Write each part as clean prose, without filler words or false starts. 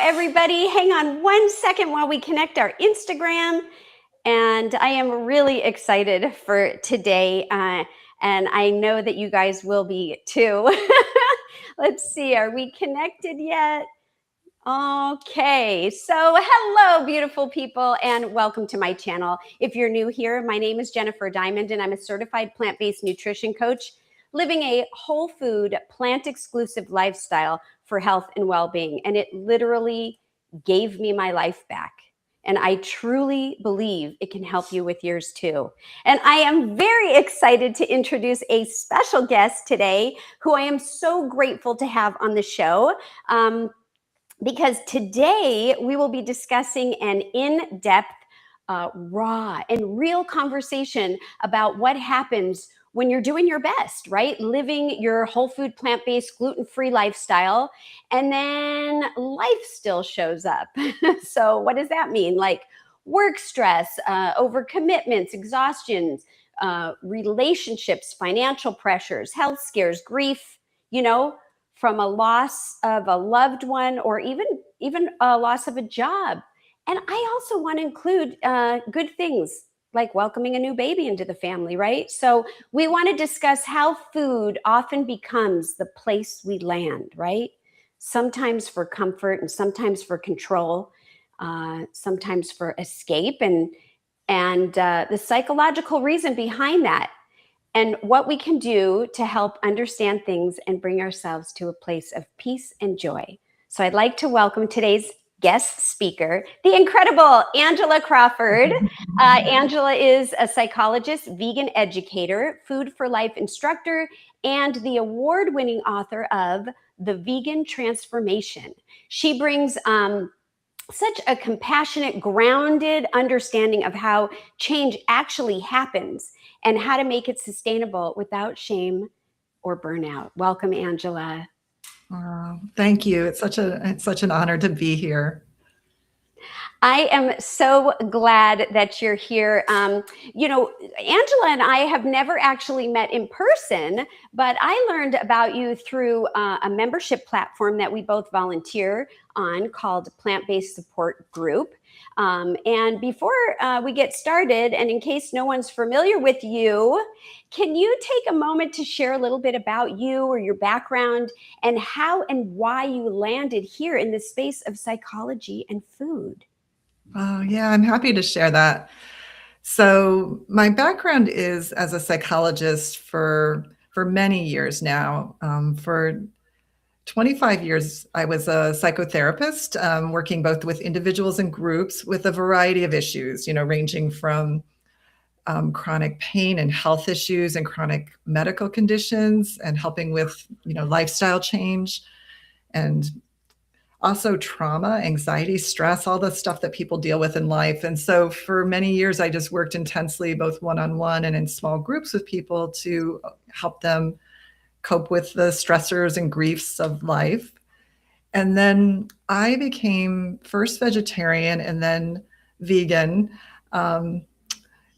everybody. Hang on one second while we connect our Instagram. And I am really excited for today. And I know that you guys will be too. Let's see, are we connected yet? Okay, so hello, beautiful people, and welcome to my channel. If you're new here, my name is Jennifer Diamond, and I'm a certified plant-based nutrition coach, living a whole food, plant-exclusive lifestyle for health and well-being. And it literally gave me my life back. And I truly believe it can help you with yours too. And I am very excited to introduce a special guest today who I am so grateful to have on the show. Because today we will be discussing an in-depth, raw and real conversation about what happens when you're doing your best, right? Living your whole food, plant-based, gluten-free lifestyle, and then life still shows up. So what does that mean? Like work stress, overcommitments, exhaustions, relationships, financial pressures, health scares, grief, from a loss of a loved one, or even a loss of a job. And I also want to include good things like welcoming a new baby into the family, right? So we want to discuss how food often becomes the place we land, right? Sometimes for comfort and sometimes for control, sometimes for escape, and the psychological reason behind that, and what we can do to help understand things and bring ourselves to a place of peace and joy. So I'd like to welcome today's guest speaker, the incredible Angela Crawford. Angela is a psychologist, vegan educator, food for life instructor, and the award-winning author of The Vegan Transformation. She brings such a compassionate, grounded understanding of how change actually happens and how to make it sustainable without shame or burnout. Welcome, Angela. Thank you. It's such an honor to be here. I am so glad that you're here. Angela and I have never actually met in person, but I learned about you through a membership platform that we both volunteer on called Plant-Based Support Group. And before we get started, and in case no one's familiar with you, can you take a moment to share a little bit about you or your background and how and why you landed here in the space of psychology and food? Oh, yeah, I'm happy to share that. So my background is as a psychologist for many years now. For 25 years, I was a psychotherapist, working both with individuals and groups with a variety of issues, ranging from chronic pain and health issues and chronic medical conditions, and helping with, lifestyle change, and also trauma, anxiety, stress, all the stuff that people deal with in life. And so for many years, I just worked intensely, both one-on-one and in small groups with people, to help them cope with the stressors and griefs of life. And then I became first vegetarian and then vegan.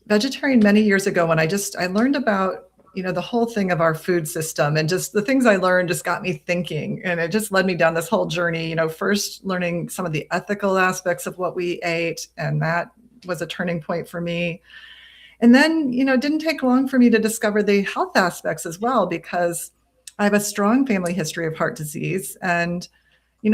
Vegetarian many years ago when I learned about the whole thing of our food system, and just the things I learned just got me thinking, and it just led me down this whole journey, first learning some of the ethical aspects of what we ate. And that was a turning point for me. And then, it didn't take long for me to discover the health aspects as well, because I have a strong family history of heart disease. And,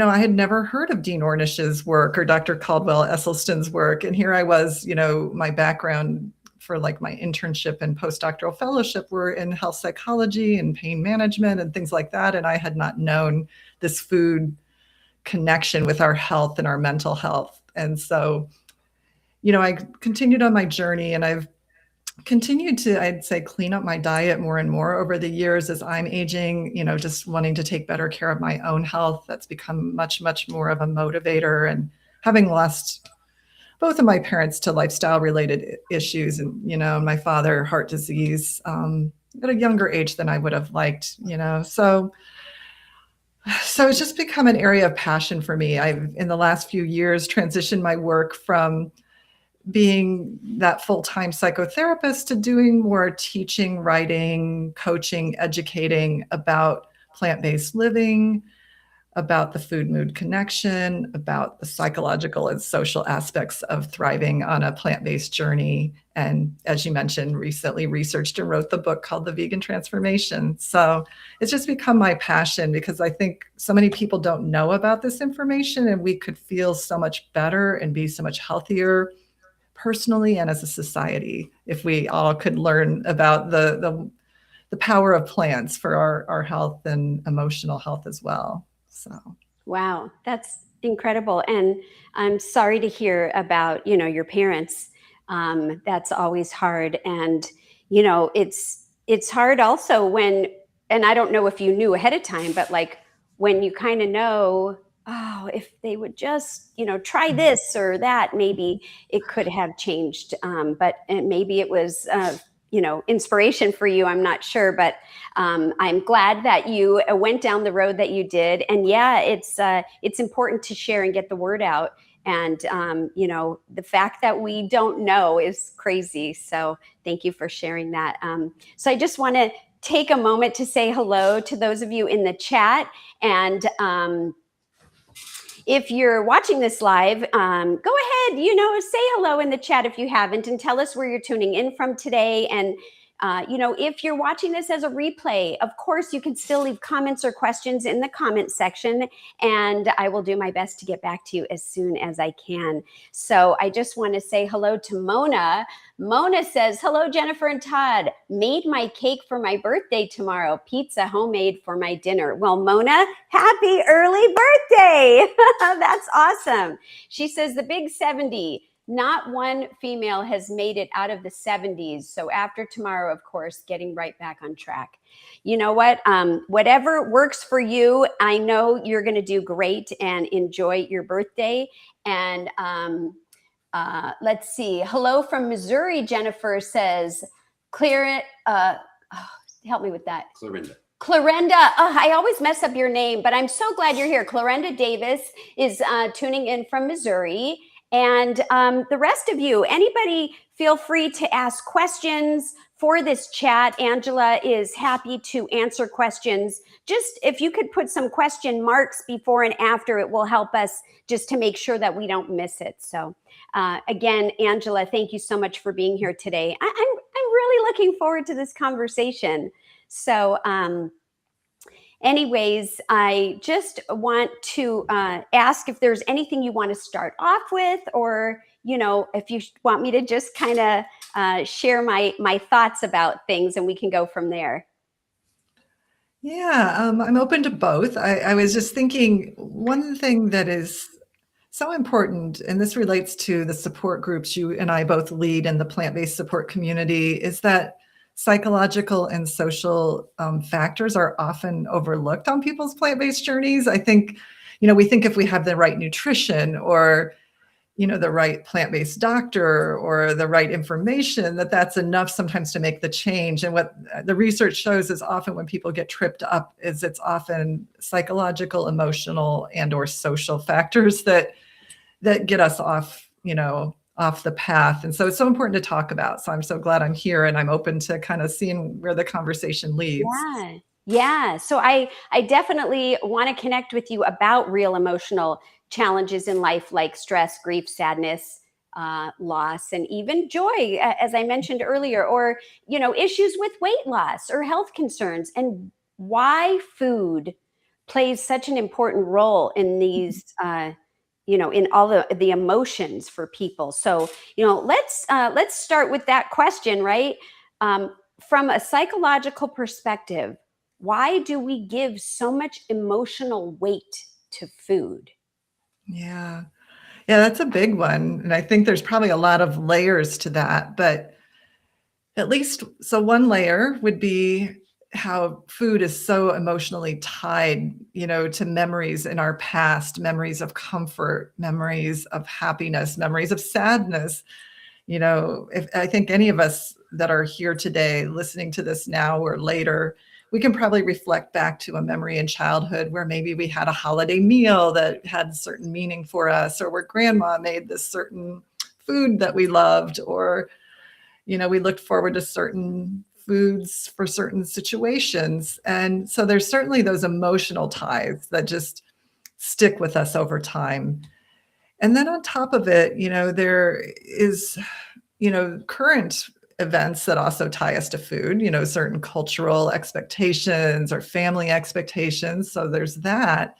I had never heard of Dean Ornish's work or Dr. Caldwell Esselstyn's work. And here I was, my background for like my internship and postdoctoral fellowship were in health psychology and pain management and things like that. And I had not known this food connection with our health and our mental health. And so, I continued on my journey, and I've continued to, I'd say, clean up my diet more and more over the years as I'm aging, just wanting to take better care of my own health. That's become much, much more of a motivator. And having lost both of my parents to lifestyle related issues, and, my father, heart disease, at a younger age than I would have liked, so it's just become an area of passion for me. I've, in the last few years, transitioned my work from being that full-time psychotherapist to doing more teaching, writing, coaching, educating about plant-based living, about the food mood connection, about the psychological and social aspects of thriving on a plant-based journey. And as you mentioned, recently researched and wrote the book called The Vegan Transformation. So it's just become my passion because I think so many people don't know about this information, and we could feel so much better and be so much healthier personally and as a society if we all could learn about the power of plants for our health and emotional health as well. So, wow, that's incredible. And I'm sorry to hear about, your parents. That's always hard. And, it's hard also when, and I don't know if you knew ahead of time, but like when you kind of know, oh, if they would just, try this or that, maybe it could have changed. But maybe it was, inspiration for you. I'm not sure, but I'm glad that you went down the road that you did. And yeah, it's important to share and get the word out. And the fact that we don't know is crazy. So thank you for sharing that. So I just want to take a moment to say hello to those of you in the chat. And if you're watching this live, go ahead, say hello in the chat if you haven't, and tell us where you're tuning in from today. And if you're watching this as a replay, of course, you can still leave comments or questions in the comment section, and I will do my best to get back to you as soon as I can. So I just want to say hello to Mona. Mona says, hello, Jennifer and Todd. Made my cake for my birthday tomorrow. Pizza homemade for my dinner. Well, Mona, happy early birthday. That's awesome. She says the big 70. Not one female has made it out of the 70s. So after tomorrow, of course, getting right back on track. You know what? Whatever works for you, I know you're going to do great and enjoy your birthday. And let's see. Hello from Missouri, Jennifer says. Help me with that. Clarenda. Oh, I always mess up your name, but I'm so glad you're here. Clarenda Davis is tuning in from Missouri. And the rest of you, anybody, feel free to ask questions for this chat. Angela is happy to answer questions. Just if you could put some question marks before and after, it will help us just to make sure that we don't miss it. So again, Angela, thank you so much for being here today. I'm really looking forward to this conversation. So anyways, I just want to ask if there's anything you want to start off with, or, if you want me to just kind of share my thoughts about things, and we can go from there. Yeah, I'm open to both. I was just thinking one thing that is so important, and this relates to the support groups you and I both lead in the plant-based support community, is that psychological and social factors are often overlooked on people's plant-based journeys. I think, we think if we have the right nutrition or, the right plant-based doctor or the right information, that's enough sometimes to make the change. And what the research shows is often when people get tripped up is it's often psychological, emotional, and or social factors that get us off, off the path. And so it's so important to talk about. So I'm so glad I'm here, and I'm open to kind of seeing where the conversation leads. Yeah. So I definitely want to connect with you about real emotional challenges in life, like stress, grief, sadness, loss, and even joy, as I mentioned earlier, or, issues with weight loss or health concerns, and why food plays such an important role in these in all the emotions for people. So, let's start with that question, right? From a psychological perspective, why do we give so much emotional weight to food? Yeah, that's a big one. And I think there's probably a lot of layers to that, but at least, so one layer would be how food is so emotionally tied, to memories in our past, memories of comfort, memories of happiness, memories of sadness. If I think any of us that are here today listening to this now or later, we can probably reflect back to a memory in childhood where maybe we had a holiday meal that had certain meaning for us, or where grandma made this certain food that we loved, or, we looked forward to certain foods for certain situations. And so there's certainly those emotional ties that just stick with us over time. And then on top of it, there is, current events that also tie us to food, certain cultural expectations or family expectations. So there's that.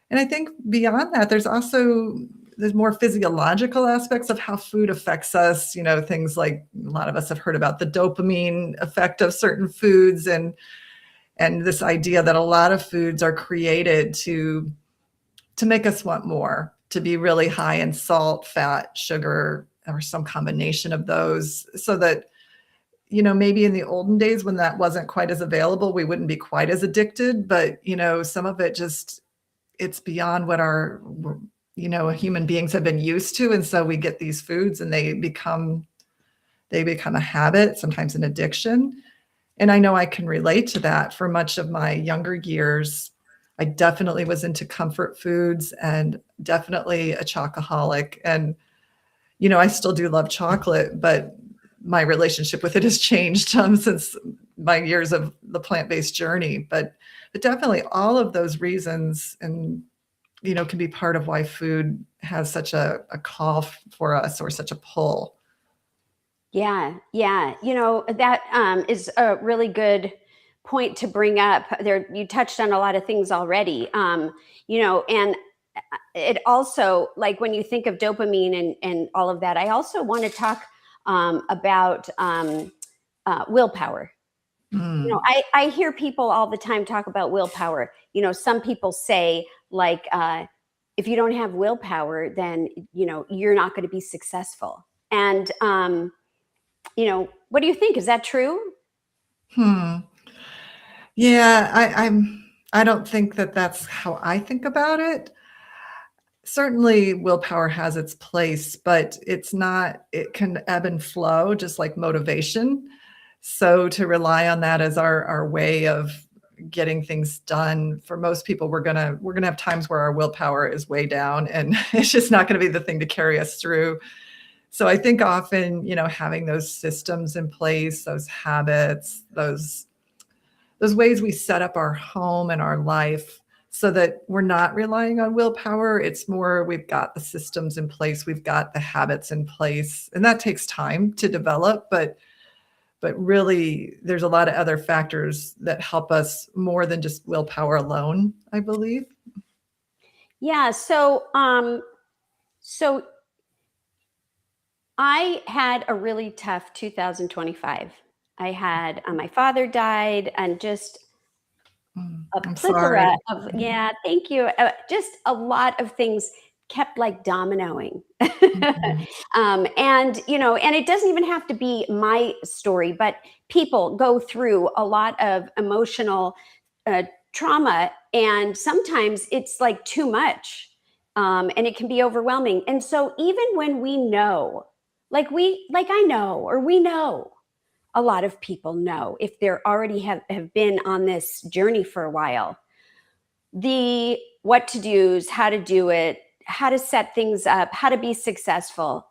And I think beyond that, there's more physiological aspects of how food affects us, things like a lot of us have heard about the dopamine effect of certain foods, and this idea that a lot of foods are created to make us want more, to be really high in salt, fat, sugar, or some combination of those, so that, maybe in the olden days when that wasn't quite as available, we wouldn't be quite as addicted. But, some of it just, it's beyond what our, human beings have been used to. And so we get these foods and they become a habit, sometimes an addiction. And I know I can relate to that. For much of my younger years, I definitely was into comfort foods and definitely a chocoholic. And, I still do love chocolate, but my relationship with it has changed since my years of the plant-based journey. But definitely all of those reasons and, can be part of why food has such a call for us, or such a pull. Yeah, yeah. That is a really good point to bring up. There, you touched on a lot of things already. And it also, like when you think of dopamine and all of that, I also want to talk about willpower. Mm. I hear people all the time talk about willpower. Some people say, like, if you don't have willpower, then, you're not going to be successful. And, what do you think? Is that true? Hmm. Yeah, I don't think that that's how I think about it. Certainly willpower has its place, but it can ebb and flow just like motivation. So to rely on that as our way of getting things done, for most people, we're gonna have times where our willpower is way down, and it's just not gonna be the thing to carry us through. So I think often, having those systems in place, those habits, those ways we set up our home and our life, so that we're not relying on willpower. It's more, we've got the systems in place, we've got the habits in place, and that takes time to develop. But really, there's a lot of other factors that help us more than just willpower alone, I believe. Yeah. So I had a really tough 2025. I had my father died, and just a I'm plethora sorry. of, yeah, thank you. Just a lot of things kept like dominoing. Mhm. And it doesn't even have to be my story, but people go through a lot of emotional uh, trauma, and sometimes it's like too much, and it can be overwhelming. And so even when we know, like I know, or we know, a lot of people know, if they're already have been on this journey for a while, the what to do's, how to do it, how to set things up, how to be successful.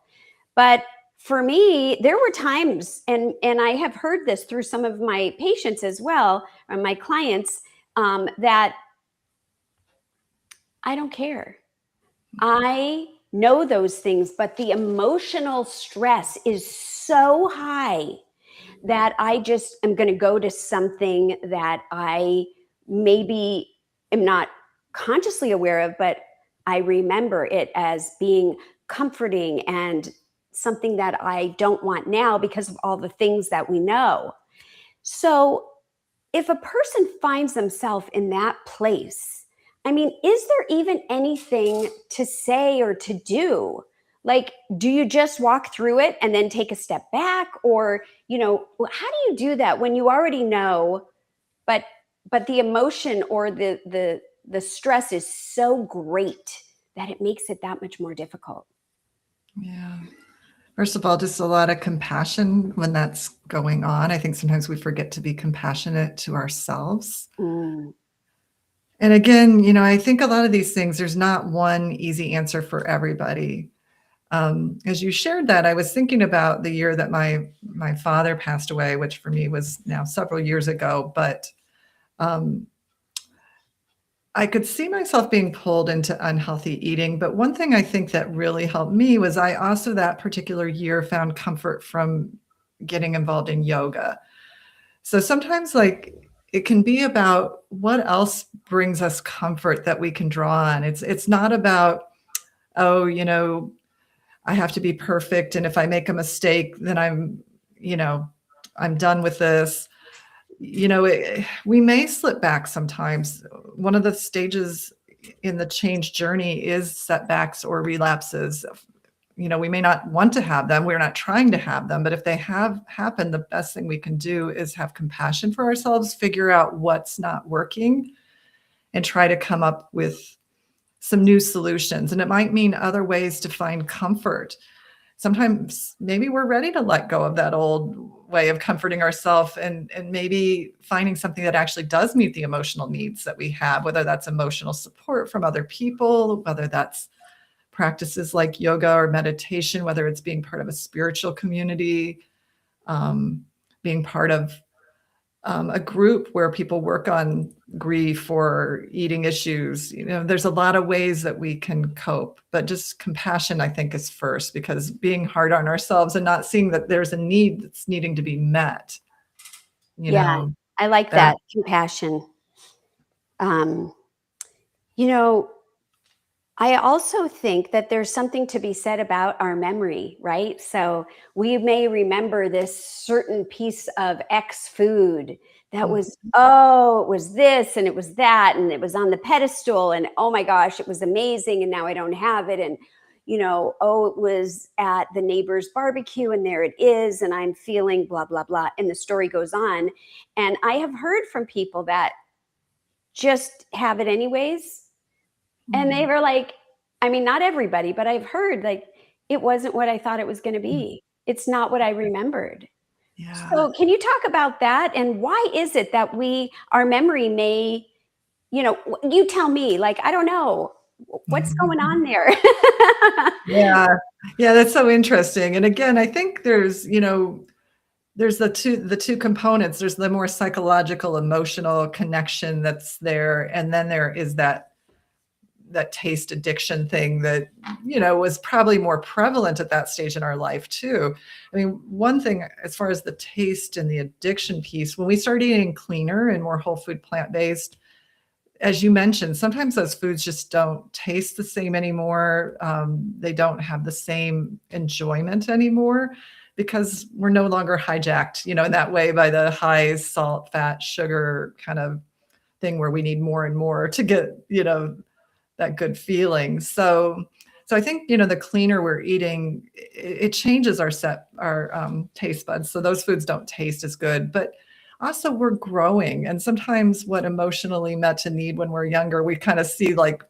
But for me, there were times, and I have heard this through some of my patients as well, or my clients, that I don't care. I know those things, but the emotional stress is so high that I just am going to go to something that I maybe am not consciously aware of, but I remember it as being comforting and something that I don't want now because of all the things that we know. So if a person finds themselves in that place, I mean, is there even anything to say or to do? Like, do you just walk through it and then take a step back? Or, how do you do that when you already know, but the emotion or the stress is so great that it makes it that much more difficult? Yeah. First of all, just a lot of compassion when that's going on. I think sometimes we forget to be compassionate to ourselves. Mm. And again, I think a lot of these things, there's not one easy answer for everybody. As you shared that, I was thinking about the year that my father passed away, which for me was now several years ago. But I could see myself being pulled into unhealthy eating, but one thing I think that really helped me was I also that particular year found comfort from getting involved in yoga. So sometimes like it can be about what else brings us comfort that we can draw on. It's not about, oh, I have to be perfect, and if I make a mistake, then you know, I'm done with this. We may slip back sometimes. One of the stages in the change journey is setbacks or relapses. We may not want to have them. We're not trying to have them, but if they have happened, the best thing we can do is have compassion for ourselves, figure out what's not working, and try to come up with some new solutions. And it might mean other ways to find comfort. Sometimes maybe we're ready to let go of that old way of comforting ourselves and maybe finding something that actually does meet the emotional needs that we have, whether that's emotional support from other people, whether that's practices like yoga or meditation, whether it's being part of a spiritual community, being part of a group where people work on grief or eating issues. There's a lot of ways that we can cope, but just compassion, I think, is first, because being hard on ourselves and not seeing that there's a need that's needing to be met, Yeah, I like that. that compassion. Um, you know, I also think that there's something to be said about our memory, right? So we may remember this certain piece of X food that was, oh, it was this and it was that, and it was on the pedestal, and oh my gosh, it was amazing, and now I don't have it. And, oh, it was at the neighbor's barbecue, and there it is, and I'm feeling blah, blah, blah. And the story goes on. And I have heard from people that just have it anyways, and they were like, I mean, not everybody, but I've heard like, it wasn't what I thought it was going to be. It's not what I remembered. Yeah. So can you talk about that? And why is it that our memory may, you tell me, like, I don't know what's going on there. Yeah. Yeah, that's so interesting. And again, I think there's the two components. There's the more psychological, emotional connection that's there, and then there is that taste addiction thing that was probably more prevalent at that stage in our life too. I mean, one thing as far as the taste and the addiction piece, when we started eating cleaner and more whole food plant-based, as you mentioned, sometimes those foods just don't taste the same anymore. They don't have the same enjoyment anymore because we're no longer hijacked, in that way by the high salt, fat, sugar kind of thing where we need more and more to get, that good feeling. So I think, the cleaner we're eating, it changes our taste buds. So those foods don't taste as good, but also we're growing. And sometimes what emotionally met a need when we're younger, we kind of see like,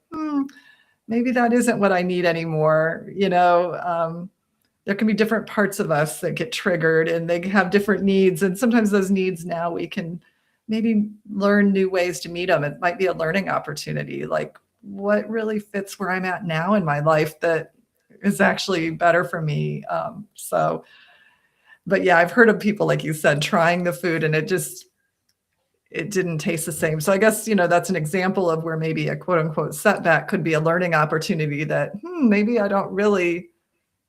maybe that isn't what I need anymore. There can be different parts of us that get triggered and they have different needs. And sometimes those needs now we can maybe learn new ways to meet them. It might be a learning opportunity. Like, what really fits where I'm at now in my life that is actually better for me. But yeah, I've heard of people, like you said, trying the food and it didn't taste the same. So I guess, that's an example of where maybe a quote unquote setback could be a learning opportunity that maybe I don't really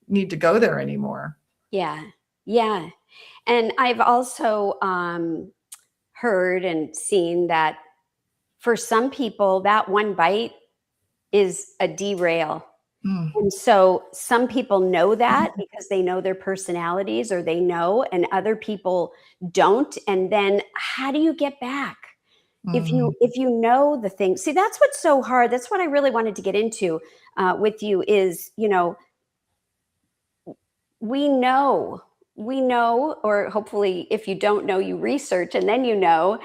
need to go there anymore. Yeah. Yeah. And I've also heard and seen that for some people, that one bite is a derail. And so some people know that because they know their personalities or they know, and other people don't. And then how do you get back? If you know the thing, see, that's what's so hard. That's what I really wanted to get into with you is, we know, or hopefully if you don't know, you research and then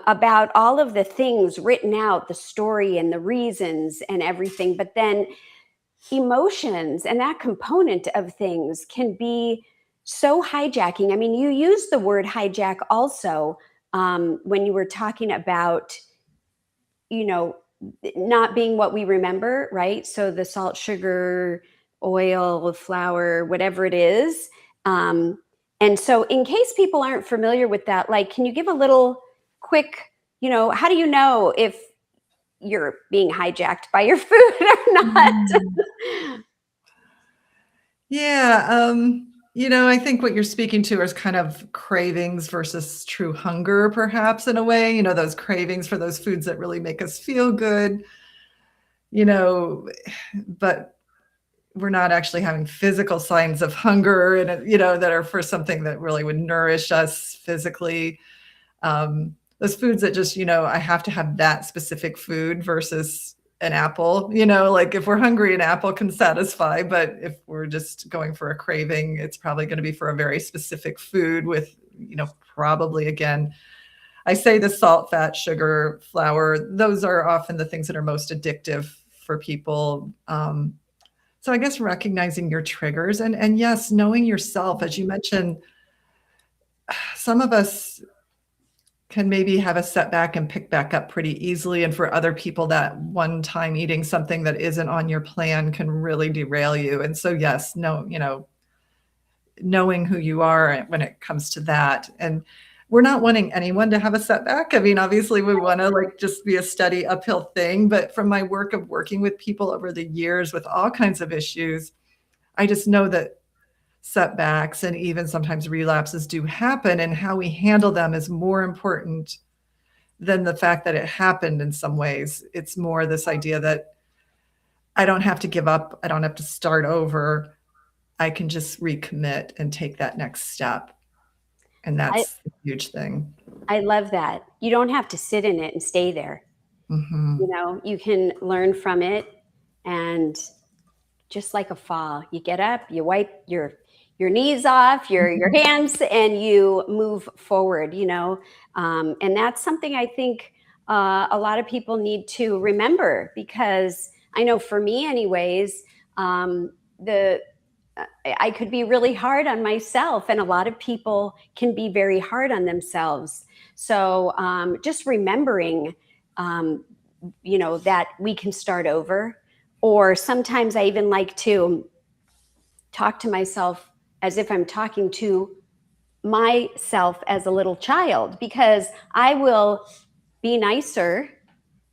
about all of the things written out, the story and the reasons and everything. But then emotions and that component of things can be so hijacking. I mean, you used the word hijack also when you were talking about, not being what we remember, right? So the salt, sugar, oil, flour, whatever it is. And so in case people aren't familiar with that, like, can you give a little quick, how do you know if you're being hijacked by your food or not. Mm. Yeah, I think what you're speaking to is kind of cravings versus true hunger, perhaps in a way, those cravings for those foods that really make us feel good, you know, but we're not actually having physical signs of hunger and, that are for something that really would nourish us physically. Those foods that just, I have to have that specific food versus an apple, like if we're hungry, an apple can satisfy, but if we're just going for a craving, it's probably going to be for a very specific food with, probably again, I say the salt, fat, sugar, flour, those are often the things that are most addictive for people. So I guess recognizing your triggers and yes, knowing yourself, as you mentioned, some of us can maybe have a setback and pick back up pretty easily. And for other people, that one time eating something that isn't on your plan can really derail you. And so, yes, no, knowing who you are when it comes to that. And we're not wanting anyone to have a setback. I mean, obviously we want to like just be a steady uphill thing, but from my work of working with people over the years with all kinds of issues, I just know that setbacks and even sometimes relapses do happen, and how we handle them is more important than the fact that it happened in some ways. It's more this idea that I don't have to give up. I don't have to start over. I can just recommit and take that next step. And I, that's a huge thing. I love that. You don't have to sit in it and stay there. Hmm. You can learn from it, and just like a fall, you get up, you wipe your knees off, your hands, and you move forward. And that's something I think a lot of people need to remember, because I know for me, anyways, the I could be really hard on myself, and a lot of people can be very hard on themselves. So just remembering, that we can start over. Or sometimes I even like to talk to myself as if I'm talking to myself as a little child, because I will be nicer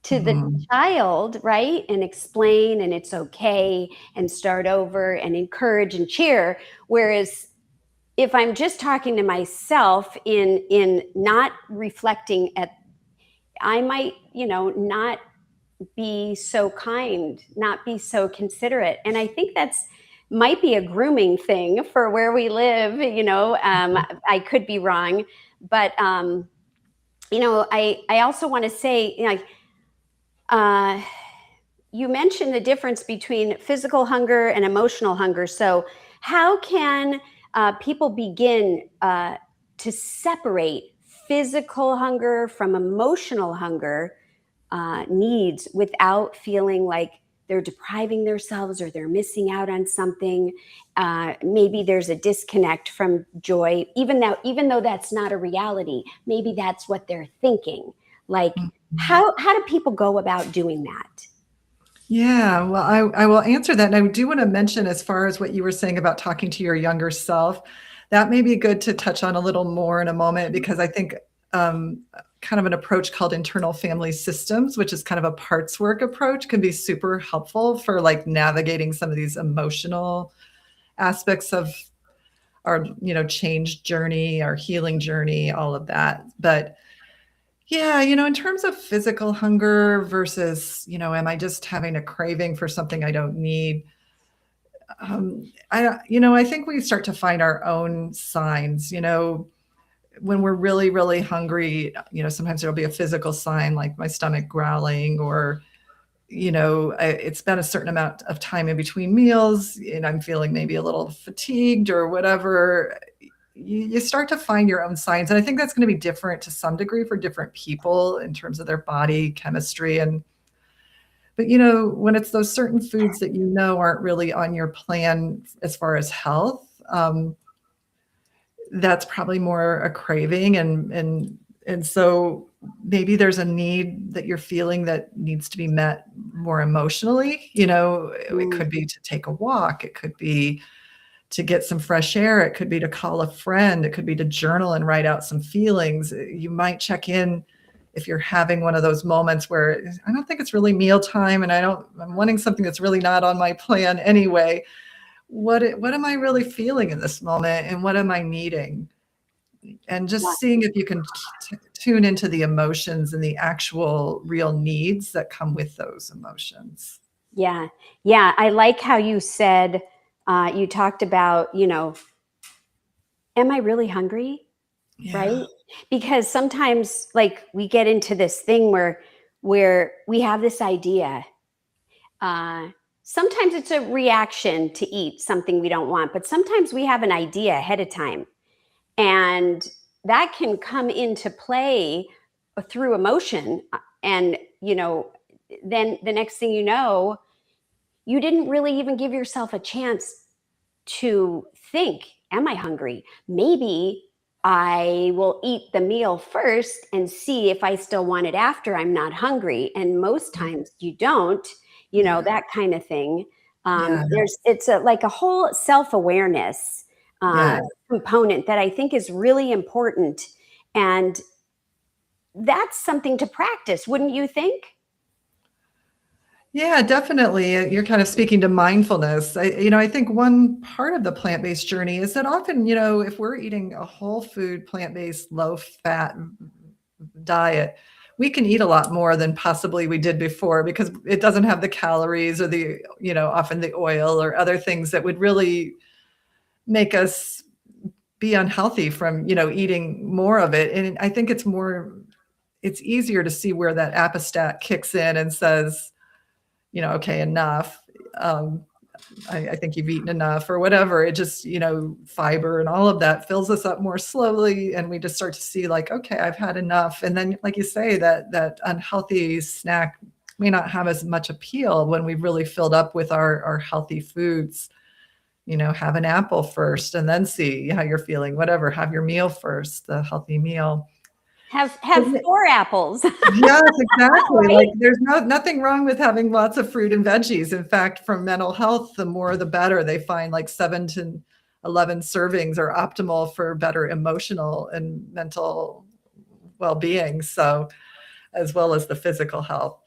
to the Hmm. child, right? And explain, and it's okay, and start over, and encourage and cheer. Whereas if I'm just talking to myself in not reflecting at, I might, not be so kind, not be so considerate. And I think that's might be a grooming thing for where we live. I could be wrong, but I also want to say, uh, you mentioned the difference between physical hunger and emotional hunger. So how can people begin to separate physical hunger from emotional hunger needs without feeling like they're depriving themselves or they're missing out on something? Maybe there's a disconnect from joy, even though that's not a reality. Maybe that's what they're thinking. Like, how do people go about doing that? Yeah, well, I will answer that. And I do want to mention, as far as what you were saying about talking to your younger self, that may be good to touch on a little more in a moment, because I think kind of an approach called internal family systems, which is kind of a parts work approach, can be super helpful for like navigating some of these emotional aspects of our, change journey, our healing journey, all of that. But yeah, in terms of physical hunger versus, am I just having a craving for something I don't need? I think we start to find our own signs, when we're really, really hungry, sometimes there'll be a physical sign like my stomach growling, or, it's been a certain amount of time in between meals and I'm feeling maybe a little fatigued or whatever. You start to find your own signs. And I think that's going to be different to some degree for different people in terms of their body chemistry. But when it's those certain foods that aren't really on your plan as far as health, that's probably more a craving. And so maybe there's a need that you're feeling that needs to be met more emotionally. It Mm. could be to take a walk. It could be to get some fresh air. It could be to call a friend. It could be to journal and write out some feelings. You might check in, if you're having one of those moments where I don't think it's really mealtime and I'm wanting something that's really not on my plan anyway, what am I really feeling in this moment and what am I needing? And just seeing if you can tune into the emotions and the actual real needs that come with those emotions. Yeah. Yeah. I like how you said, you talked about, am I really hungry? Yeah. Right? Because sometimes like we get into this thing where we have this idea. Uh, Sometimes it's a reaction to eat something we don't want, but sometimes we have an idea ahead of time. And that can come into play through emotion. And, then the next thing you know, you didn't really even give yourself a chance to think, am I hungry? Maybe I will eat the meal first and see if I still want it after I'm not hungry. And most times you don't, Yeah. that kind of thing. Yeah. It's like a whole self-awareness Yeah. component that I think is really important. And that's something to practice, wouldn't you think? Yeah, definitely. You're kind of speaking to mindfulness. I think one part of the plant-based journey is that often, if we're eating a whole food, plant-based, low-fat diet, we can eat a lot more than possibly we did before because it doesn't have the calories or often the oil or other things that would really make us be unhealthy from, eating more of it. And I think it's easier to see where that apostat kicks in and says, okay, enough. Um, I think you've eaten enough or whatever. It just, fiber and all of that fills us up more slowly. And we just start to see like, okay, I've had enough. And then, like you say, that unhealthy snack may not have as much appeal when we've really filled up with our healthy foods. Have an apple first and then see how you're feeling, whatever, have your meal first, the healthy meal. Have 4 apples. Yes, exactly. Right? Like there's nothing wrong with having lots of fruit and veggies. In fact, for mental health, the more the better. They find like 7 to 11 servings are optimal for better emotional and mental well-being. So, as well as the physical health.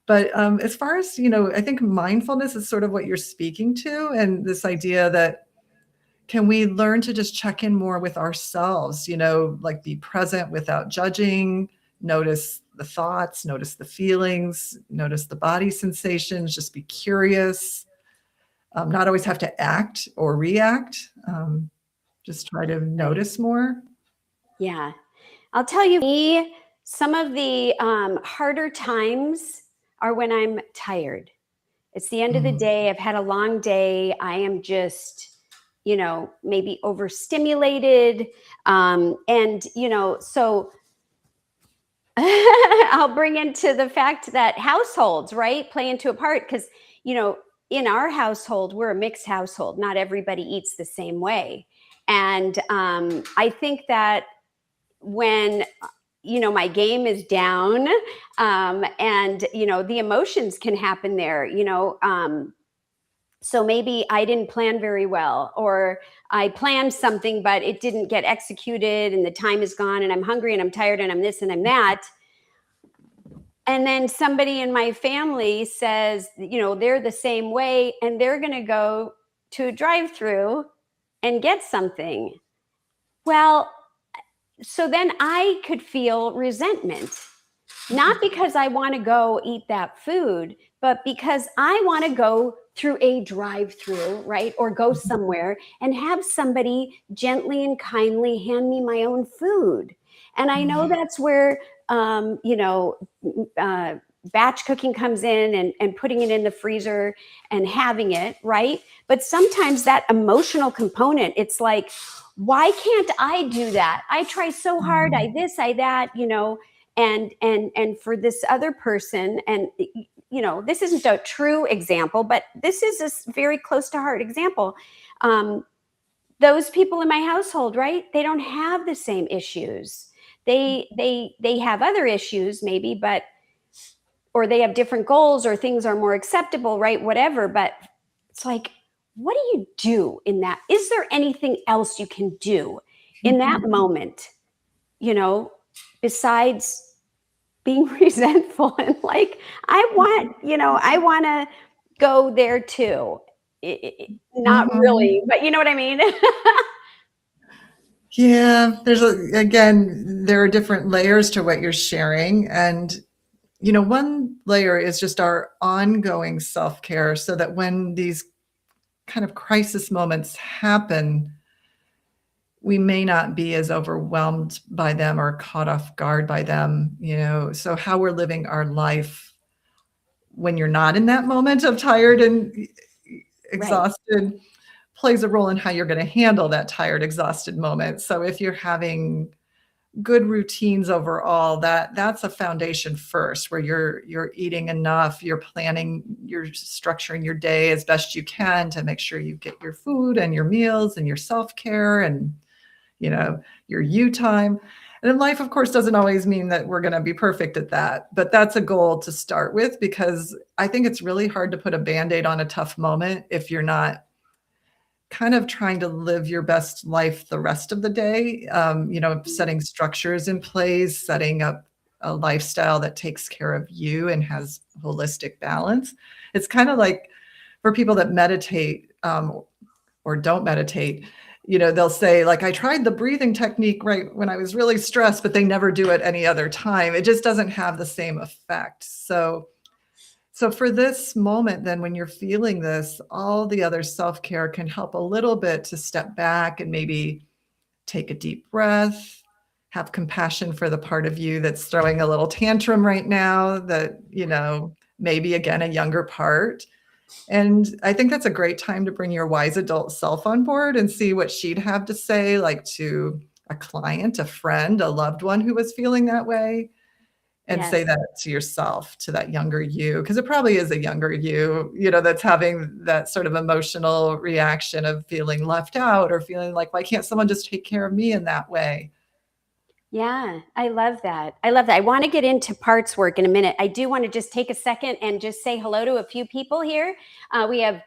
But as far as, I think mindfulness is sort of what you're speaking to, and this idea that can we learn to just check in more with ourselves, like be present without judging, notice the thoughts, notice the feelings, notice the body sensations, just be curious, not always have to act or react, just try to notice more. Yeah. I'll tell you, me, some of the harder times are when I'm tired. It's the end of the Mm. day. I've had a long day. I am just, maybe overstimulated. So I'll bring into the fact that households, right, play into a part because, in our household, we're a mixed household. Not everybody eats the same way. And I think that when my game is down, and the emotions can happen there, so maybe I didn't plan very well, or I planned something but it didn't get executed and the time is gone and I'm hungry and I'm tired and I'm this and I'm that. And then somebody in my family says, they're the same way and they're going to go to a drive-through and get something. Well, so then I could feel resentment, not because I want to go eat that food, but because I want to go through a drive-through, right? Or go somewhere and have somebody gently and kindly hand me my own food. And I know that's where, batch cooking comes in, and putting it in the freezer and having it, right? But sometimes that emotional component, it's like, why can't I do that? I try so hard, I this, I that, and for this other person, and this isn't a true example, but this is a very close to heart example. Those people in my household, right, they don't have the same issues. They have other issues maybe, but or they have different goals, or things are more acceptable, right, whatever. But it's like, what do you do in that? Is there anything else you can do in that moment, besides being resentful and like, I want, I want to go there too. Not Mhm. really, but you know what I mean? Yeah, again, there are different layers to what you're sharing. And, one layer is just our ongoing self-care so that when these kind of crisis moments happen, we may not be as overwhelmed by them or caught off guard by them, So how we're living our life when you're not in that moment of tired and Right. exhausted plays a role in how you're going to handle that tired, exhausted moment. So if you're having good routines overall, that's a foundation first, where you're eating enough, you're structuring your day as best you can to make sure you get your food and your meals and your self-care and you know your you time. And in life, of course, doesn't always mean that we're going to be perfect at that, but that's a goal to start with, because I think it's really hard to put a band-aid on a tough moment if you're not kind of trying to live your best life the rest of the day, setting structures in place, setting up a lifestyle that takes care of you and has holistic balance. It's kind of like for people that meditate, or don't meditate, they'll say, like, I tried the breathing technique right when I was really stressed, but they never do it any other time. It just doesn't have the same effect. So for this moment, then, when you're feeling this, all the other self-care can help a little bit to step back and maybe take a deep breath, have compassion for the part of you that's throwing a little tantrum right now, that, maybe again, a younger part. And I think that's a great time to bring your wise adult self on board and see what she'd have to say, like to a client, a friend, a loved one who was feeling that way, and say Yes. that to yourself, to that younger you, because it probably is a younger you, that's having that sort of emotional reaction of feeling left out or feeling like, why can't someone just take care of me in that way? Yeah, I love that. I love that. I want to get into parts work in a minute. I do want to just take a second and just say hello to a few people here. We have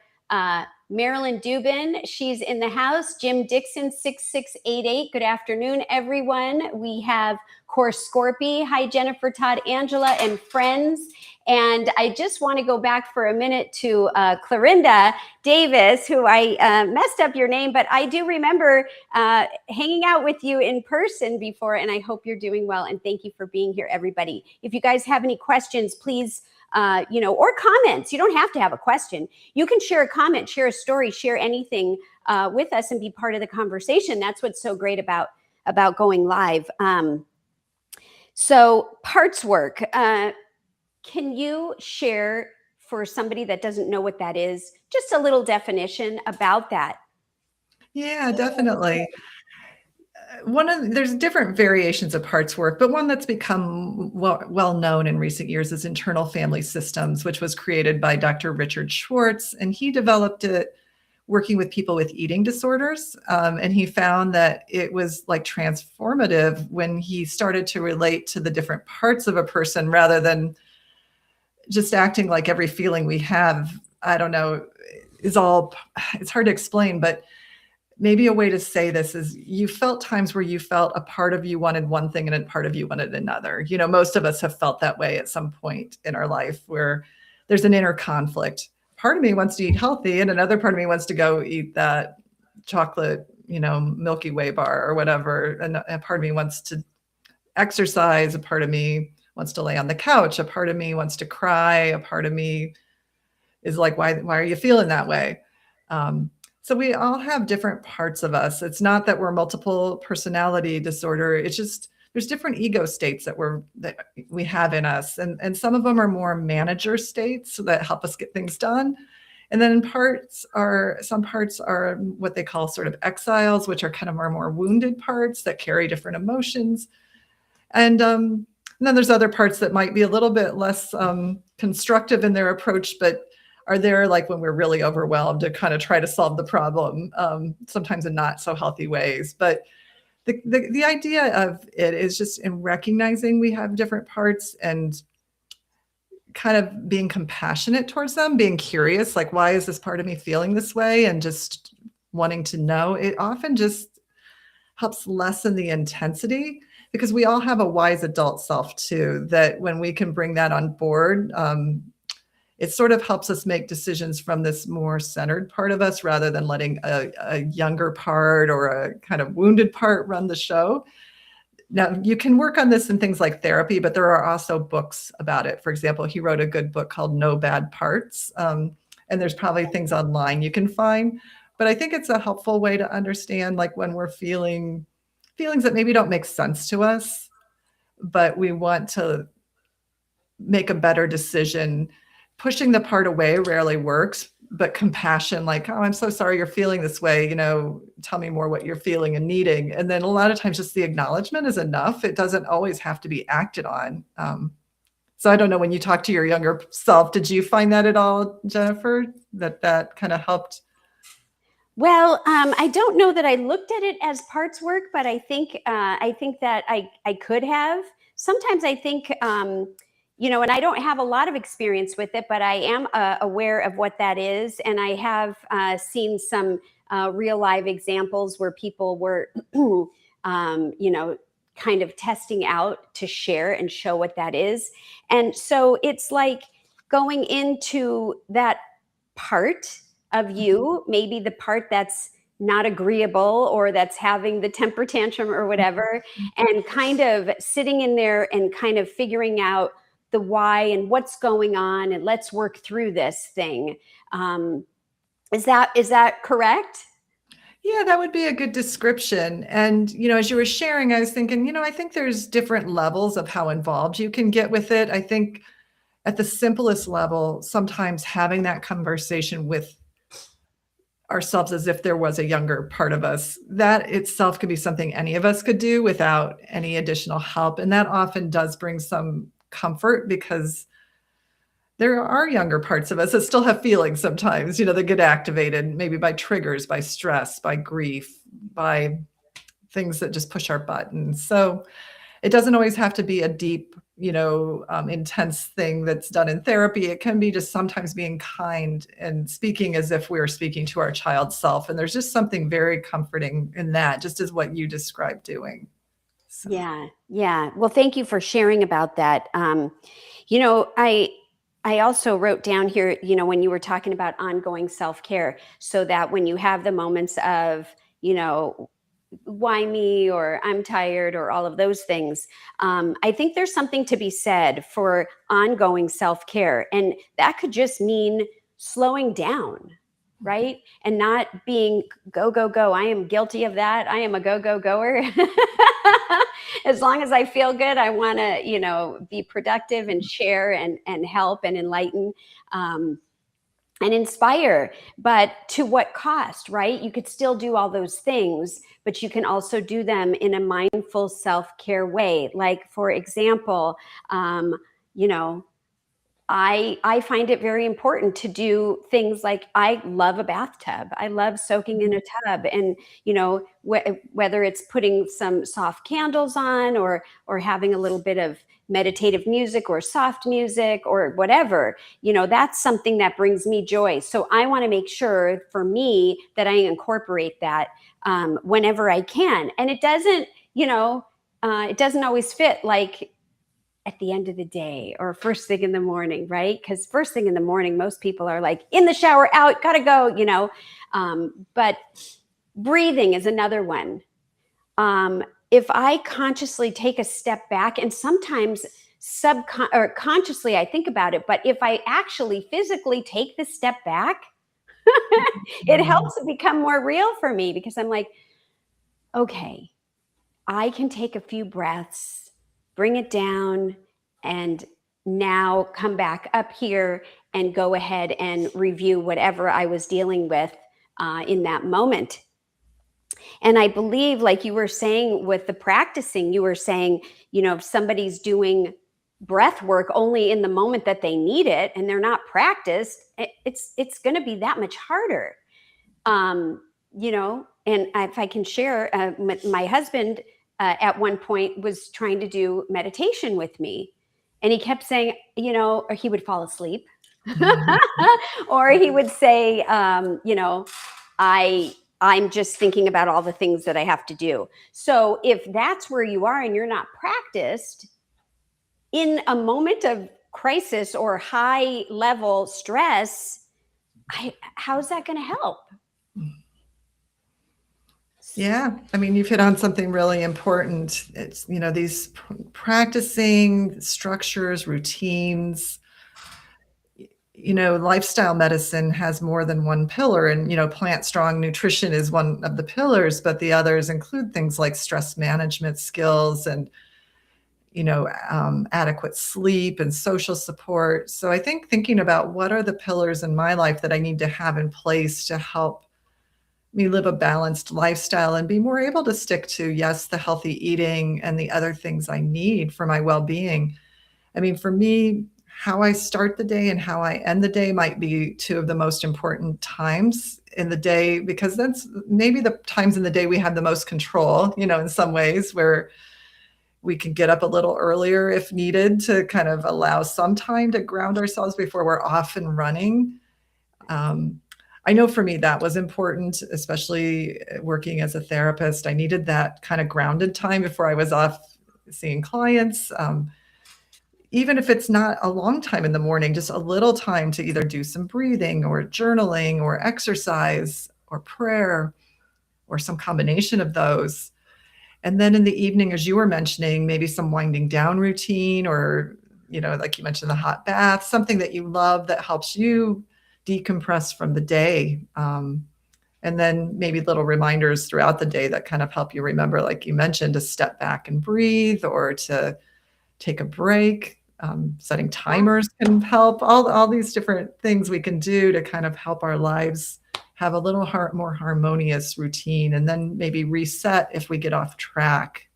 Marilyn Dubin. She's in the house. Jim Dixon, 6688. Good afternoon, everyone. We have Course Scorpy. Hi, Jennifer, Todd, Angela, and friends. And I just want to go back for a minute to Clarinda Davis, who I messed up your name, but I do remember hanging out with you in person before, and I hope you're doing well. And thank you for being here, everybody. If you guys have any questions, please, or comments, you don't have to have a question. You can share a comment, share a story, share anything with us and be part of the conversation. That's what's so great about going live. So parts work. Can you share, for somebody that doesn't know what that is, just a little definition about that? Yeah, definitely. There's different variations of parts work, but one that's become well known in recent years is internal family systems, which was created by Dr. Richard Schwartz, and he developed it working with people with eating disorders. And he found that it was like transformative when he started to relate to the different parts of a person rather than just acting like every feeling we have, I don't know, it's hard to explain, but maybe a way to say this is, you felt times where you felt a part of you wanted one thing and a part of you wanted another. Most of us have felt that way at some point in our life, where there's an inner conflict. Part of me wants to eat healthy and another part of me wants to go eat that chocolate, Milky Way bar or whatever. And a part of me wants to exercise. A part of me wants to lay on the couch. A part of me wants to cry. A part of me is like, why are you feeling that way? So we all have different parts of us. It's not that we're multiple personality disorder. It's just there's different ego states that we have in us, and some of them are more manager states that help us get things done. And then some parts are what they call sort of exiles, which are kind of our more wounded parts that carry different emotions. And then there's other parts that might be a little bit less constructive in their approach, but are there like when we're really overwhelmed to kind of try to solve the problem, sometimes in not so healthy ways. But the idea of it is just in recognizing we have different parts and kind of being compassionate towards them, being curious, like, why is this part of me feeling this way? And just wanting to know. It often just helps lessen the intensity, because we all have a wise adult self too, that when we can bring that on board, it sort of helps us make decisions from this more centered part of us rather than letting a younger part or a kind of wounded part run the show. Now, you can work on this in things like therapy, but there are also books about it. For example, he wrote a good book called No Bad Parts. And there's probably things online you can find. But I think it's a helpful way to understand, like, when we're feeling feelings that maybe don't make sense to us, but we want to make a better decision. Pushing the part away rarely works, but compassion, like, oh, I'm so sorry you're feeling this way, tell me more what you're feeling and needing. And then a lot of times just the acknowledgement is enough. It doesn't always have to be acted on. So I don't know, when you talk to your younger self, did you find that at all, Jennifer, that kind of helped? Well, I don't know that I looked at it as parts work, but I think that I could have. Sometimes I think, and I don't have a lot of experience with it, but I am aware of what that is, and I have seen some real live examples where people were, kind of testing out to share and show what that is, and so it's like going into that part of you, maybe the part that's not agreeable or that's having the temper tantrum or whatever, and kind of sitting in there and kind of figuring out the why and what's going on, and let's work through this thing. Is that correct? Yeah, that would be a good description. And, as you were sharing, I was thinking, I think there's different levels of how involved you can get with it. I think at the simplest level, sometimes having that conversation with ourselves as if there was a younger part of us, that itself could be something any of us could do without any additional help. And that often does bring some comfort, because there are younger parts of us that still have feelings sometimes, that get activated maybe by triggers, by stress, by grief, by things that just push our buttons. So it doesn't always have to be a deep, intense thing that's done in therapy. It can be just sometimes being kind and speaking as if we were speaking to our child self. And there's just something very comforting in that, just as what you described doing. So. Yeah. Well, thank you for sharing about that. I also wrote down here, when you were talking about ongoing self-care, so that when you have the moments of, why me, or I'm tired, or all of those things, I think there's something to be said for ongoing self-care. And that could just mean slowing down, right? And not being go, go, go. I am guilty of that. I am a go, go, goer. As long as I feel good, I want to, be productive and share and help and enlighten. And inspire, but to what cost, right? You could still do all those things, but you can also do them in a mindful self-care way. Like, for example, I find it very important to do things like, I love a bathtub. I love soaking in a tub, and whether it's putting some soft candles on, or having a little bit of meditative music or soft music or whatever, that's something that brings me joy. So I want to make sure, for me, that I incorporate that whenever I can. And it doesn't, it doesn't always fit, like at the end of the day or first thing in the morning, right? Because first thing in the morning, most people are like in the shower, out, gotta go, but breathing is another one. If I consciously take a step back, and sometimes consciously I think about it, but if I actually physically take the step back, it helps it become more real for me, because I'm like, okay, I can take a few breaths, bring it down, and now come back up here and go ahead and review whatever I was dealing with in that moment. And I believe, like you were saying with the practicing, you were saying, if somebody's doing breath work only in the moment that they need it, and they're not practiced, it's going to be that much harder. And if I can share, my husband at one point was trying to do meditation with me, and he kept saying, or he would fall asleep or he would say, I'm just thinking about all the things that I have to do. So if that's where you are and you're not practiced in a moment of crisis or high level stress, how's that going to help? Yeah, I mean, you've hit on something really important. It's, these practicing structures, routines, lifestyle medicine has more than one pillar, and, plant strong nutrition is one of the pillars, but the others include things like stress management skills and, adequate sleep and social support. So I think thinking about what are the pillars in my life that I need to have in place to help me live a balanced lifestyle and be more able to stick to, yes, the healthy eating and the other things I need for my well-being. I mean, for me, how I start the day and how I end the day might be two of the most important times in the day, because that's maybe the times in the day we have the most control, in some ways, where we can get up a little earlier if needed to kind of allow some time to ground ourselves before we're off and running. I know for me that was important, especially working as a therapist. I needed that kind of grounded time before I was off seeing clients. Even if it's not a long time in the morning, just a little time to either do some breathing or journaling or exercise or prayer or some combination of those. And then in the evening, as you were mentioning, maybe some winding down routine or, like you mentioned, the hot bath, something that you love that helps you decompress from the day. And then maybe little reminders throughout the day that kind of help you remember, like you mentioned, to step back and breathe or to take a break. Setting timers can help. All these different things we can do to kind of help our lives have a little more harmonious routine, and then maybe reset if we get off track.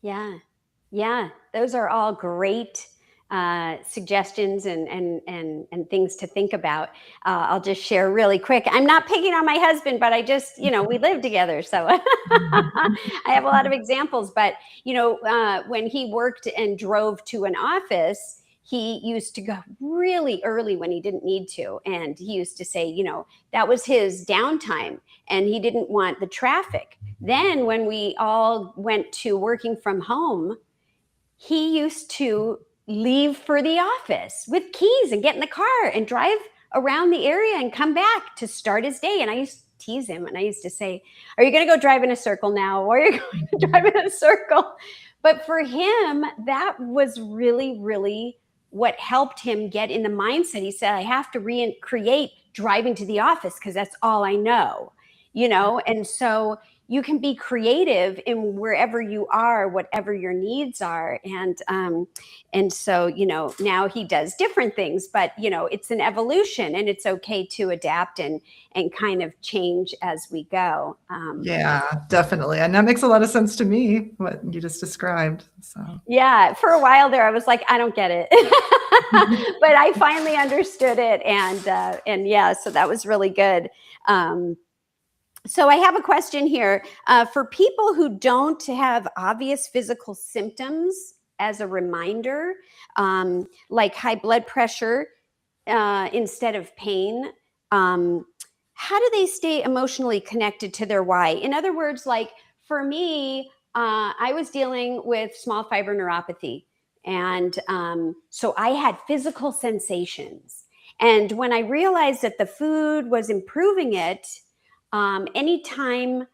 Yeah. Yeah. Those are all great suggestions and things to think about. I'll just share really quick. I'm not picking on my husband, but I just, we live together. So I have a lot of examples. But, when he worked and drove to an office, he used to go really early when he didn't need to. And he used to say, that was his downtime and he didn't want the traffic. Then when we all went to working from home, he used to leave for the office with keys and get in the car and drive around the area and come back to start his day. And I used to tease him and I used to say, are you going to go drive in a circle now? Or are you going to drive in a circle? But for him, that was really, really what helped him get in the mindset. He said, I have to recreate driving to the office because that's all I know, and so you can be creative in wherever you are, whatever your needs are. And so, now he does different things, but, it's an evolution and it's okay to adapt and kind of change as we go. Yeah, definitely. And that makes a lot of sense to me, what you just described. So yeah, for a while there, I was like, I don't get it, but I finally understood it. And yeah, so that was really good. So I have a question here. For people who don't have obvious physical symptoms, as a reminder, like high blood pressure instead of pain, how do they stay emotionally connected to their why? In other words, like for me, I was dealing with small fiber neuropathy. And so I had physical sensations. And when I realized that the food was improving it, anytime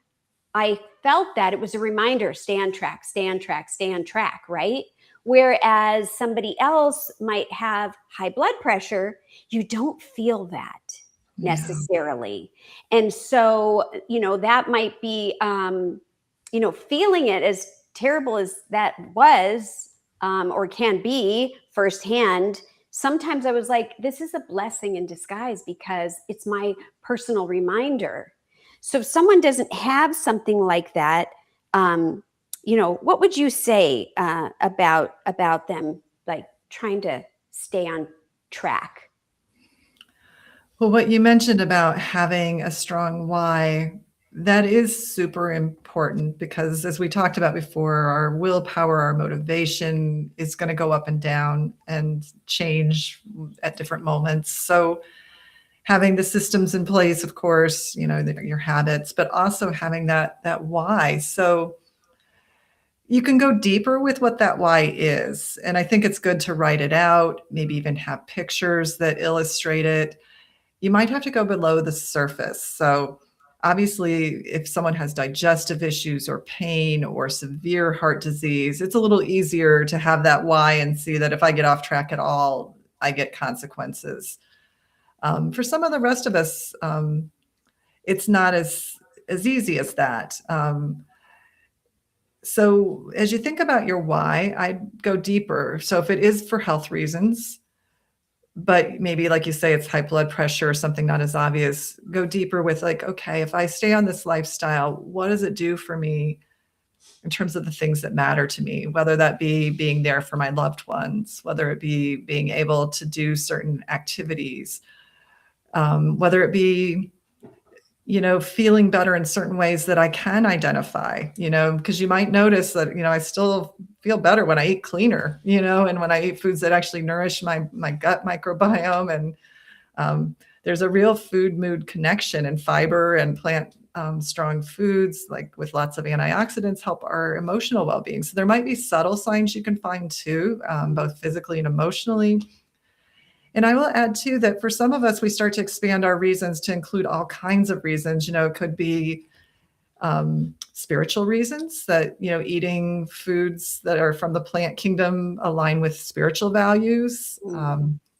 I felt that, it was a reminder, stay on track, stay on track, stay on track, right? Whereas somebody else might have high blood pressure, you don't feel that necessarily. Yeah. And so, that might be, feeling it as terrible as that was, or can be firsthand. Sometimes I was like, this is a blessing in disguise because it's my personal reminder. So if someone doesn't have something like that, what would you say about them, like trying to stay on track? Well, what you mentioned about having a strong why, that is super important because as we talked about before, our willpower, our motivation is going to go up and down and change at different moments. So having the systems in place, of course, your habits, but also having that why. So you can go deeper with what that why is. And I think it's good to write it out, maybe even have pictures that illustrate it. You might have to go below the surface. So obviously, if someone has digestive issues or pain or severe heart disease, it's a little easier to have that why and see that if I get off track at all, I get consequences. For some of the rest of us, it's not as easy as that. So as you think about your why, I'd go deeper. So if it is for health reasons, but maybe like you say, it's high blood pressure or something not as obvious, go deeper with like, okay, if I stay on this lifestyle, what does it do for me in terms of the things that matter to me, whether that be being there for my loved ones, whether it be being able to do certain activities, whether it be feeling better in certain ways that I can identify, because you might notice that, I still feel better when I eat cleaner, and when I eat foods that actually nourish my gut microbiome. And there's a real food mood connection, and fiber and plant strong foods, like with lots of antioxidants, help our emotional well-being. So there might be subtle signs you can find too, both physically and emotionally. And I will add too that for some of us, we start to expand our reasons to include all kinds of reasons. It could be spiritual reasons that, eating foods that are from the plant kingdom align with spiritual values,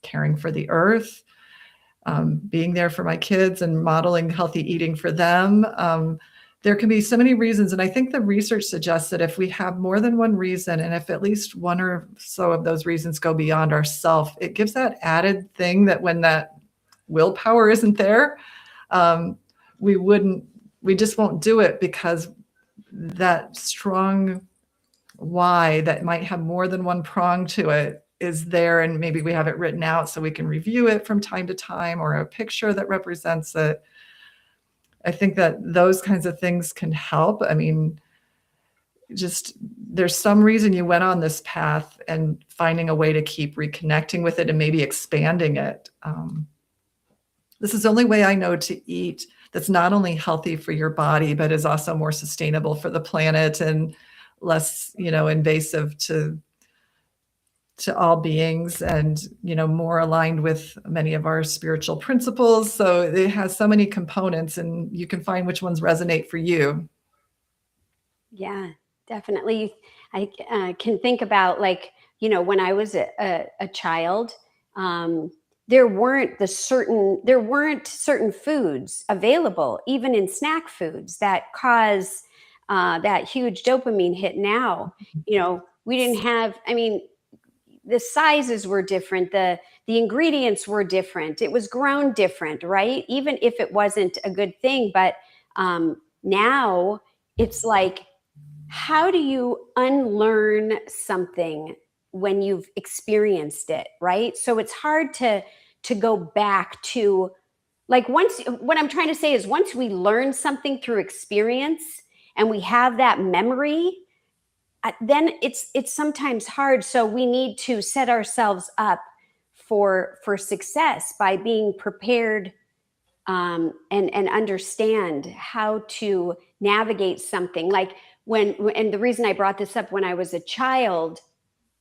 caring for the earth, being there for my kids and modeling healthy eating for them. There can be so many reasons. And I think the research suggests that if we have more than one reason, and if at least one or so of those reasons go beyond ourself, it gives that added thing that when that willpower isn't there, we just won't do it, because that strong why that might have more than one prong to it is there. And maybe we have it written out so we can review it from time to time, or a picture that represents it. I think that those kinds of things can help. I mean, just there's some reason you went on this path, and finding a way to keep reconnecting with it and maybe expanding it. This is the only way I know to eat that's not only healthy for your body, but is also more sustainable for the planet and less, invasive to all beings, and more aligned with many of our spiritual principles. So it has so many components, and you can find which ones resonate for you. Yeah, definitely. I can think about, like, when I was a child, there weren't certain foods available, even in snack foods, that cause that huge dopamine hit. Now, we didn't have. I mean, the sizes were different, the ingredients were different, it was grown different, right? Even if it wasn't a good thing. But now it's like, how do you unlearn something when you've experienced it, right? So it's hard to go back to, like, what I'm trying to say is, once we learn something through experience and we have that memory, then it's sometimes hard. So we need to set ourselves up for success by being prepared, and understand how to navigate something. Like, and the reason I brought this up, when I was a child,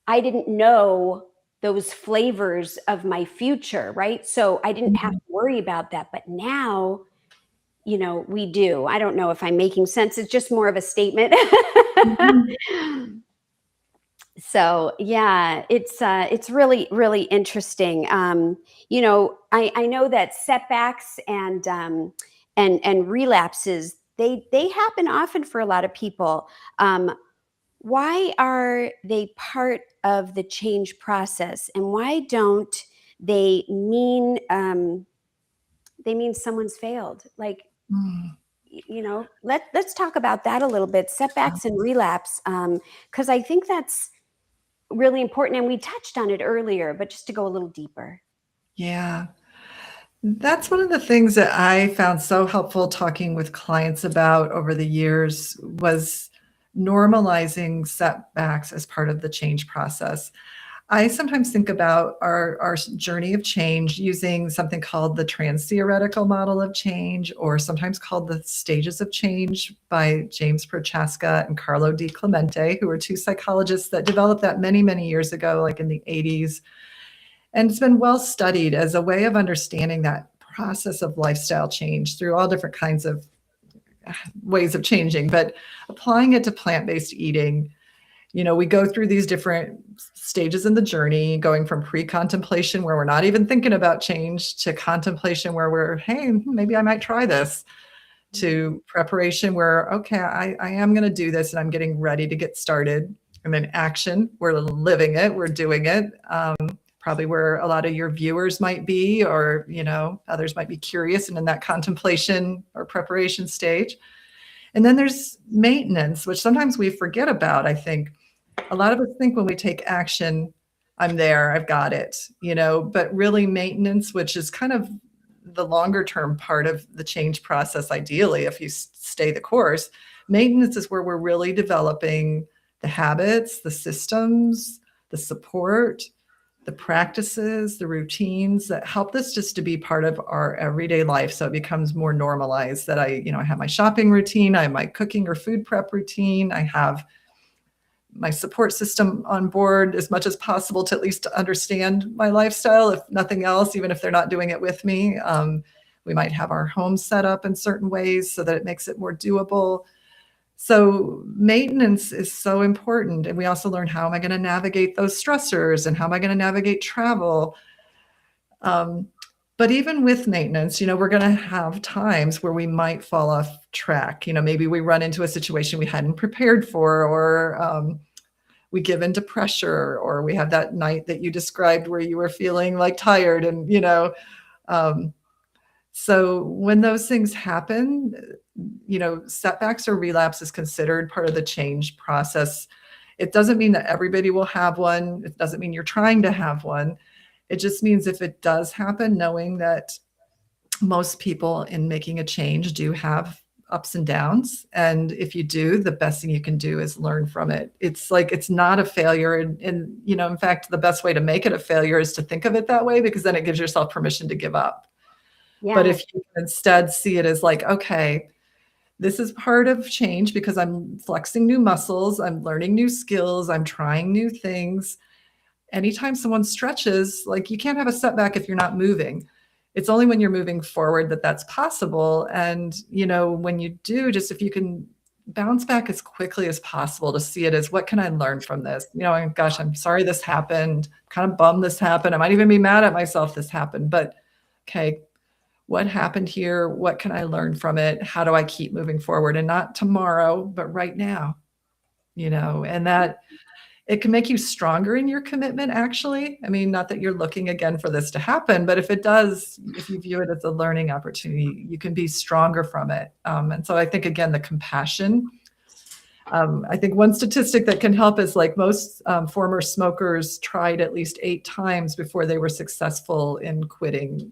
I didn't know those flavors of my future, right? So I didn't have to worry about that. But now, we do. I don't know if I'm making sense. It's just more of a statement. So yeah, it's really, really interesting. I know that setbacks and relapses, they happen often for a lot of people. Why are they part of the change process, and why don't they mean someone's failed? Like, let's talk about that a little bit, setbacks and relapse, because I think that's really important. And we touched on it earlier, but just to go a little deeper. Yeah. That's one of the things that I found so helpful talking with clients about over the years, was normalizing setbacks as part of the change process. I sometimes think about our journey of change using something called the trans-theoretical model of change, or sometimes called the stages of change by James Prochaska and Carlo Di Clemente, who are two psychologists that developed that many, many years ago, like in the 80s. And it's been well studied as a way of understanding that process of lifestyle change through all different kinds of ways of changing, but applying it to plant-based eating. We go through these different stages in the journey, going from pre-contemplation, where we're not even thinking about change, to contemplation, where we're, hey, maybe I might try this, to preparation, where, okay, I am going to do this and I'm getting ready to get started. And then action, we're living it, we're doing it. Probably where a lot of your viewers might be, or, others might be curious and in that contemplation or preparation stage. And then there's maintenance, which sometimes we forget about, I think. A lot of us think when we take action, I'm there, I've got it, but really maintenance, which is kind of the longer term part of the change process, ideally, if you stay the course. Maintenance is where we're really developing the habits, the systems, the support, the practices, the routines that help this just to be part of our everyday life. So it becomes more normalized that I have my shopping routine, I have my cooking or food prep routine, I have my support system on board as much as possible to at least understand my lifestyle, if nothing else, even if they're not doing it with me. We might have our home set up in certain ways so that it makes it more doable. So maintenance is so important. And we also learn, how am I going to navigate those stressors, and how am I going to navigate travel? But even with maintenance, we're going to have times where we might fall off track. Maybe we run into a situation we hadn't prepared for, or we give into pressure, or we have that night that you described where you were feeling like tired, and so when those things happen, setbacks or relapse is considered part of the change process. It doesn't mean that everybody will have one. It doesn't mean you're trying to have one. It just means if it does happen, knowing that most people in making a change do have ups and downs. And if you do, the best thing you can do is learn from it. It's not a failure. And in fact, the best way to make it a failure is to think of it that way, because then it gives yourself permission to give up. Yeah. But if you instead see it as like, okay, this is part of change because I'm flexing new muscles, I'm learning new skills, I'm trying new things. Anytime someone stretches, you can't have a setback if you're not moving. It's only when you're moving forward that that's possible. And, when you do, just if you can bounce back as quickly as possible to see it as, what can I learn from this? Gosh, I'm sorry this happened, kind of bummed this happened. I might even be mad at myself this happened, but okay, what happened here? What can I learn from it? How do I keep moving forward? And not tomorrow, but right now, and that it can make you stronger in your commitment, actually. I mean, not that you're looking again for this to happen, but if it does, if you view it as a learning opportunity, you can be stronger from it. And so I think, again, the compassion. I think one statistic that can help is most former smokers tried at least 8 times before they were successful in quitting.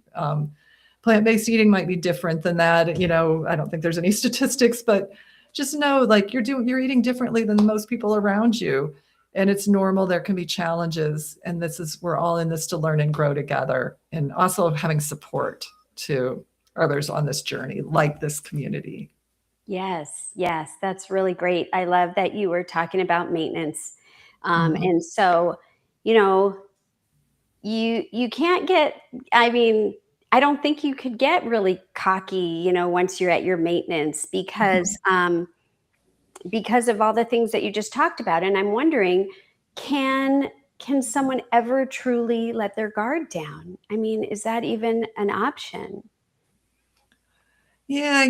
Plant-based eating might be different than that. I don't think there's any statistics, but just know you're eating differently than most people around you. And it's normal. There can be challenges. And we're all in this to learn and grow together. And also having support to others on this journey, like this community. Yes, that's really great. I love that you were talking about maintenance. And so, you can't get, I don't think you could get really cocky, once you're at your maintenance, because of all the things that you just talked about. And I'm wondering, can someone ever truly let their guard down? Is that even an option? Yeah,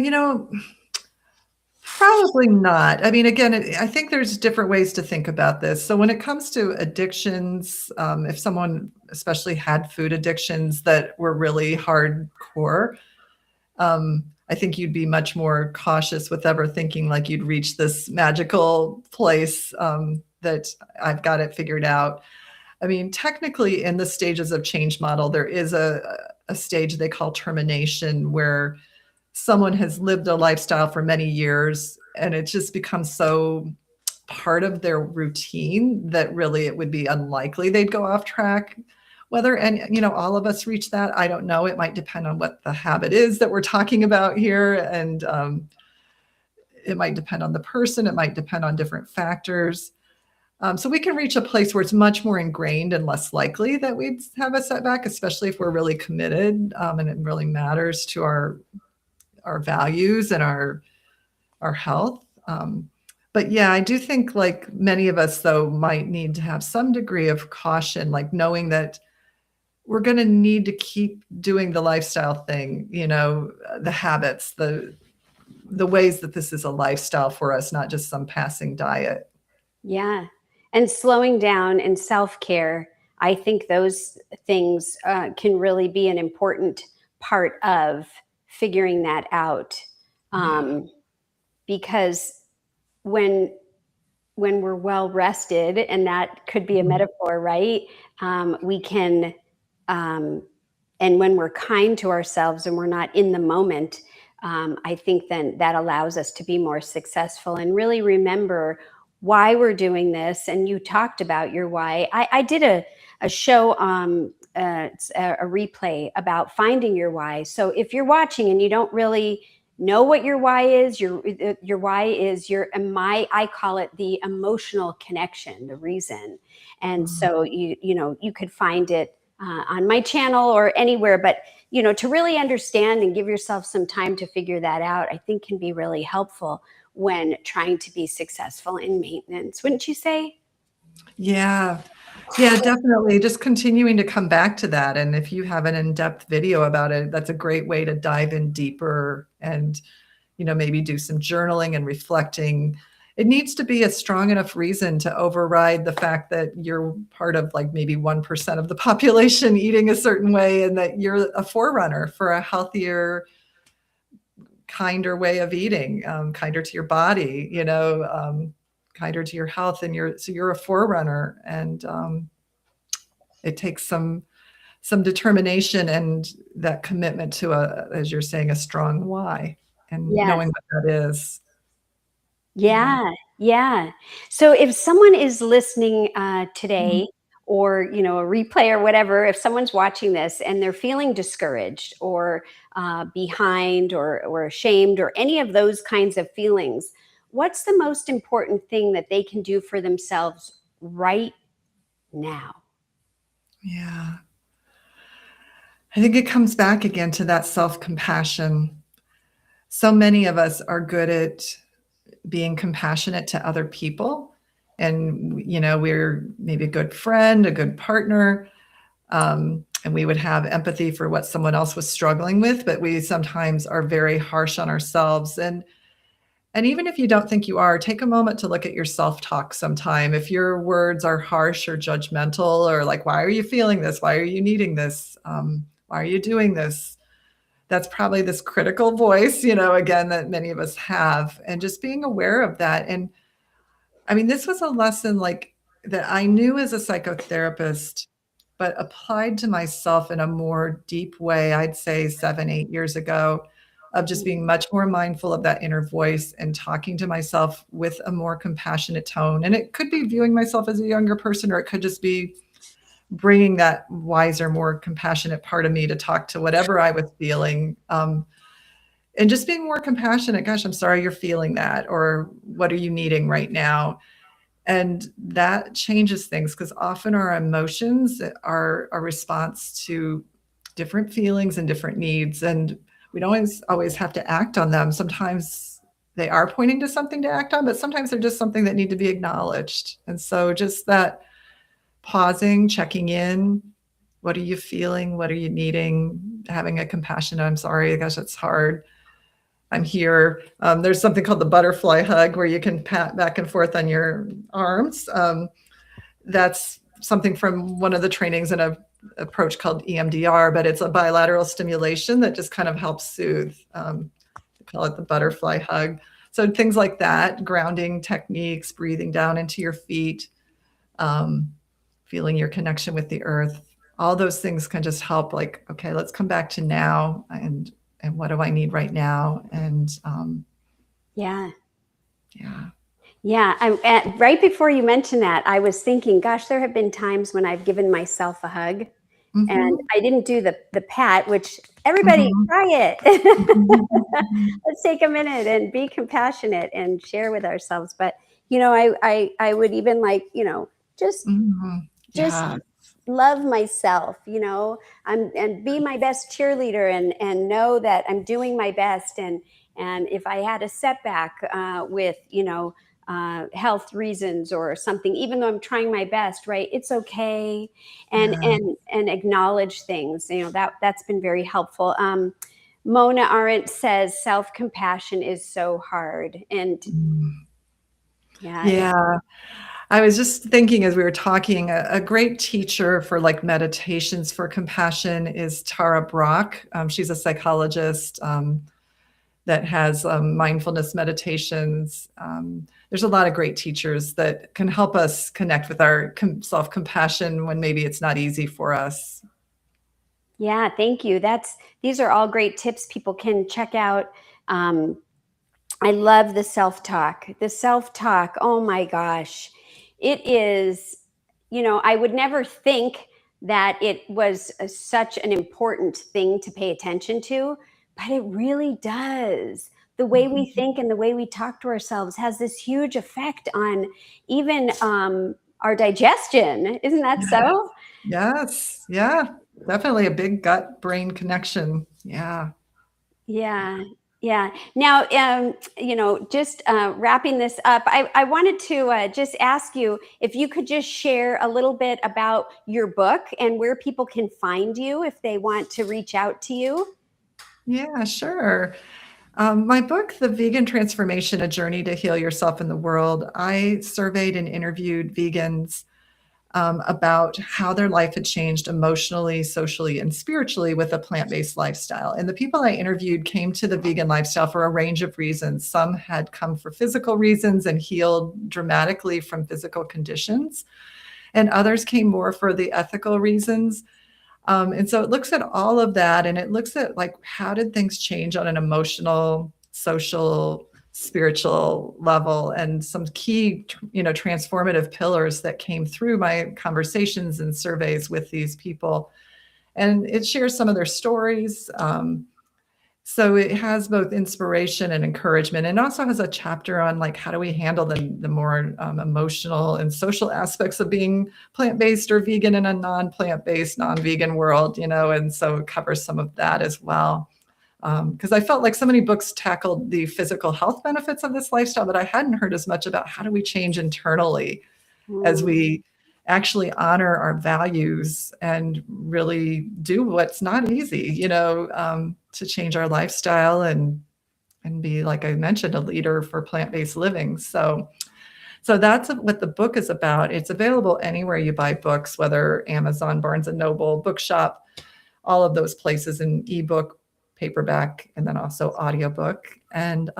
probably not. Again, I think there's different ways to think about this. So when it comes to addictions, if someone especially had food addictions that were really hardcore, I think you'd be much more cautious with ever thinking you'd reach this magical place that I've got it figured out. Technically in the stages of change model, there is a stage they call termination, where someone has lived a lifestyle for many years and it just becomes so part of their routine that really it would be unlikely they'd go off track. Whether, and all of us reach that, I don't know. It might depend on what the habit is that we're talking about here. And it might depend on the person. It might depend on different factors. So we can reach a place where it's much more ingrained and less likely that we'd have a setback, especially if we're really committed and it really matters to our values and our health. But yeah, I do think like many of us, though, might need to have some degree of caution, like knowing that we're going to need to keep doing the lifestyle thing, the habits, the ways that this is a lifestyle for us, not just some passing diet. Yeah. And slowing down and self-care, I think those things can really be an important part of figuring that out. Because when we're well rested, and that could be a metaphor, right? We can, and when we're kind to ourselves and we're not in the moment, I think then that allows us to be more successful and really remember why we're doing this. And you talked about your why. I did a show, it's a replay about finding your why. So if you're watching and you don't really know what your why is, your why is I call it the emotional connection, the reason. And so you could find it on my channel or anywhere, but to really understand and give yourself some time to figure that out, I think can be really helpful when trying to be successful in maintenance, wouldn't you say? Yeah, definitely. Just continuing to come back to that. And if you have an in-depth video about it, that's a great way to dive in deeper and, maybe do some journaling and reflecting. It needs to be a strong enough reason to override the fact that you're part of like maybe 1% of the population eating a certain way and that you're a forerunner for a healthier, kinder way of eating, kinder to your body, kinder to your health, and you're a forerunner. And it takes some determination and that commitment to as you're saying, a strong why, and Yes. knowing what that is. Yeah, yeah. So if someone is listening Mhm. today, or a replay or whatever, if someone's watching this and they're feeling discouraged or behind or ashamed or any of those kinds of feelings, what's the most important thing that they can do for themselves right now? Yeah. I think it comes back again to that self-compassion. So many of us are good at being compassionate to other people. And, we're maybe a good friend, a good partner, and we would have empathy for what someone else was struggling with, but we sometimes are very harsh on ourselves. And even if you don't think you are, take a moment to look at your self-talk sometime. If your words are harsh or judgmental or like, why are you feeling this? Why are you needing this? Why are you doing this? That's probably this critical voice, again, that many of us have. And just being aware of that. And I mean, this was a lesson like that I knew as a psychotherapist, but applied to myself in a more deep way, I'd say 7, 8 years ago, of just being much more mindful of that inner voice and talking to myself with a more compassionate tone. And it could be viewing myself as a younger person, or it could just be bringing that wiser, more compassionate part of me to talk to whatever I was feeling. And just being more compassionate. Gosh, I'm sorry you're feeling that, or what are you needing right now? And that changes things, because often our emotions are a response to different feelings and different needs. And we don't always have to act on them. Sometimes they are pointing to something to act on, but sometimes they're just something that need to be acknowledged. And so just that pausing, checking in, what are you feeling? What are you needing? Having a compassion. I'm sorry, gosh, it's hard. I'm here. There's something called the butterfly hug where you can pat back and forth on your arms. That's something from one of the trainings in a approach called EMDR, but it's a bilateral stimulation that just kind of helps soothe. We call it the butterfly hug. So things like that, grounding techniques, breathing down into your feet, feeling your connection with the earth, all those things can just help, like, okay, let's come back to now, and what do I need right now? And Yeah. yeah. Yeah, right before you mentioned that, I was thinking, gosh, there have been times when I've given myself a hug and Hmm. I didn't do the pat, which everybody Hmm. try it. Hmm. Let's take a minute and be compassionate and share with ourselves. But I would even like, just Hmm. just Yeah. love myself, and be my best cheerleader and know that I'm doing my best. And if I had a setback with, health reasons or something, even though I'm trying my best, right? It's okay. And Yeah. and acknowledge things, that's been very helpful. Mona Arendt says self-compassion is so hard. And Mm. yeah, Yeah. I was just thinking as we were talking, a great teacher for like meditations for compassion is Tara Brach. She's a psychologist that has mindfulness meditations. There's a lot of great teachers that can help us connect with our self-compassion when maybe it's not easy for us. yeah, thank you. These are all great tips people can check out. Um, I love the self-talk. The self-talk, oh my gosh. It is, I would never think that it was such an important thing to pay attention to, but it really does. The way we Mhm. think and the way we talk to ourselves has this huge effect on even our digestion. Isn't that so? Yes. Yeah. Definitely a big gut brain connection. Yeah. Yeah, yeah. Now, just wrapping this up, I wanted to just ask you if you could just share a little bit about your book and where people can find you if they want to reach out to you. Yeah, sure. My book, The Vegan Transformation, A Journey to Heal Yourself and the World, I surveyed and interviewed vegans about how their life had changed emotionally, socially, and spiritually with a plant-based lifestyle. And the people I interviewed came to the vegan lifestyle for a range of reasons. Some had come for physical reasons and healed dramatically from physical conditions, and others came more for the ethical reasons. And so it looks at all of that, and it looks at like how did things change on an emotional, social, spiritual level, and some key, transformative pillars that came through my conversations and surveys with these people. And it shares some of their stories. So it has both inspiration and encouragement, and also has a chapter on like how do we handle the more emotional and social aspects of being plant-based or vegan in a non-plant-based, non-vegan world, and so it covers some of that as well. Because I felt like so many books tackled the physical health benefits of this lifestyle, but I hadn't heard as much about how do we change internally as Mm, we actually honor our values and really do what's not easy, to change our lifestyle and be, like I mentioned, a leader for plant-based living. So that's what the book is about. It's available anywhere you buy books, whether Amazon, Barnes and Noble, Bookshop, all of those places in ebook, paperback, and then also audiobook. And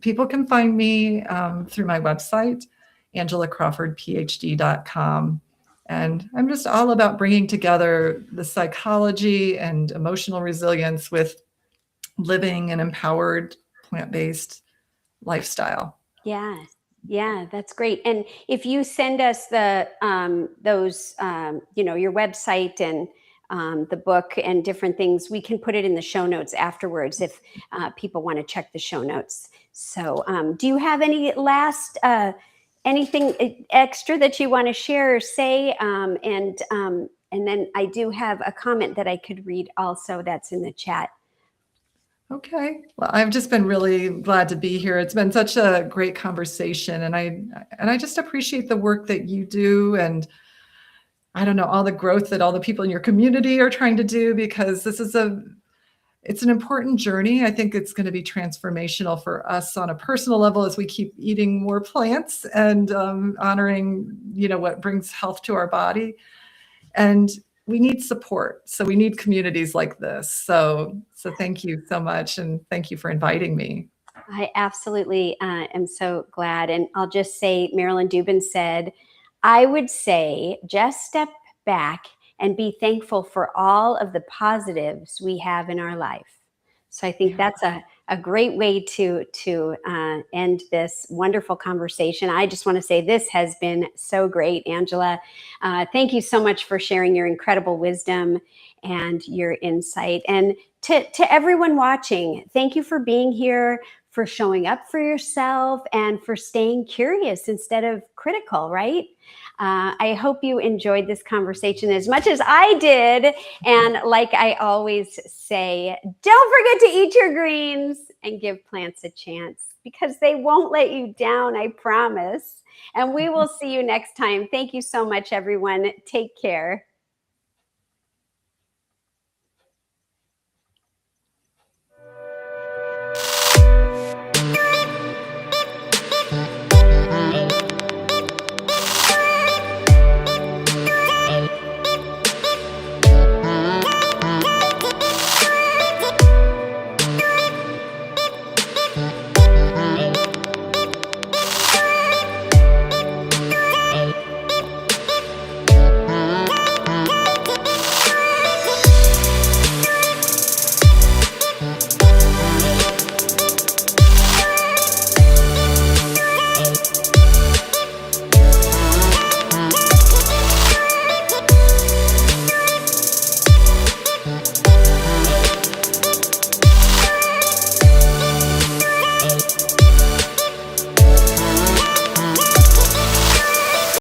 people can find me through my website, angelacrawfordphd.com. And I'm just all about bringing together the psychology and emotional resilience with living an empowered plant-based lifestyle. yeah, yeah, that's great. And if you send us the those, your website and the book and different things, we can put it in the show notes afterwards if people want to check the show notes. So, do you have any last anything extra that you want to share or say? And then I do have a comment that I could read also that's in the chat. Okay. Well, I've just been really glad to be here. It's been such a great conversation, and I just appreciate the work that you do, and I don't know, all the growth that all the people in your community are trying to do, because it's an important journey. I think it's going to be transformational for us on a personal level as we keep eating more plants and honoring, what brings health to our body. And we need support. So we need communities like this. So thank you so much. And thank you for inviting me. I absolutely am so glad. And I'll just say, Marilyn Dubin said, I would say just step back and be thankful for all of the positives we have in our life. So I think that's a great way to end this wonderful conversation. I just want to say this has been so great, Angela. Thank you so much for sharing your incredible wisdom and your insight. And to everyone watching, thank you for being here, for showing up for yourself, and for staying curious instead of critical, right? I hope you enjoyed this conversation as much as I did. And like I always say, don't forget to eat your greens and give plants a chance, because they won't let you down, I promise. And we will see you next time. Thank you so much, everyone. Take care.